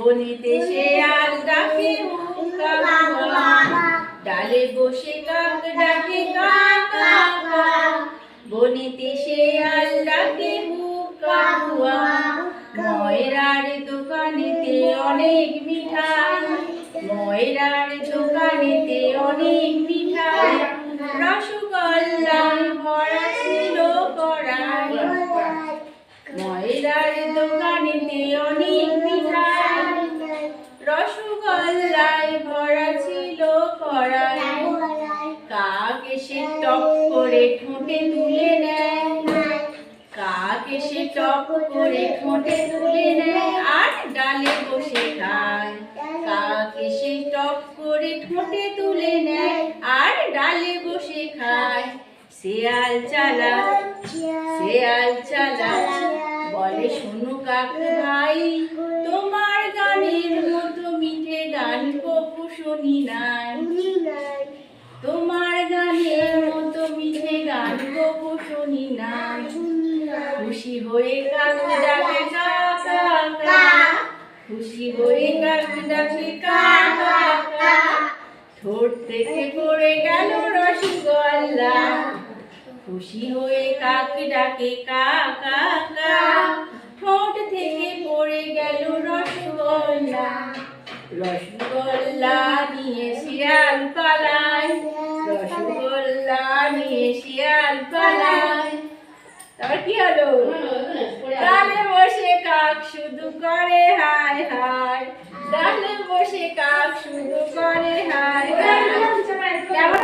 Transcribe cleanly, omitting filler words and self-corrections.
বনিতে শেয়াল ডাকে হুক্কা হুয়া, ডালে বসে কাক ডাকে কা কা কা। বনিতে শেয়াল ডাকে হুক্কা হুয়া, ময়রার দোকানেতে অনেক মিঠাই, ময়রার দোকানেতে অনেক মিঠাই। রসগোল্লায় ভরা ছিল কড়াই, ময়রার দোকানেতে অনেক মিঠাই। রসগোল্লায় ভরা ছিল কড়াই, কাক এসে টপ করে ঠোঁটে তুলে নেয়, কাক এসে টপ করে ঠোঁটে তুলে নেয় আর ডালে বসে খায়। কাক এসে টপ করে ঠোঁটে তুলে নেয় আর ডালে বসে খায়। শেয়াল চালাক, শেয়াল চালাক, বলে শোনো কাক ভাই, তোমার গানের মতো মিঠে গান কভু শুনি নাই। তোমার গানের মতো মিঠে গান কভু শুনি নাই। খুশি হয়ে কাক ডাকে কা কা কা, খুশি হয়ে কাক ডাকে কা কা কা। ঠোঁট থেকে পড়ে গেল রসগোল্লা, খুশি হয়ে কাক ডাকে কা কা কা। ঠোঁট থেকে পড়ে গেল রসগোল্লা, রসগোল্লা নিয়ে শিয়াল পালায়, রসগোল্লা নিয়ে শিয়াল পালায়। তারপর কি হলো? ডালে বসে কাক শুধু করে হায় হায়, ডালে বসে কাক শুধু করে হায় হায়।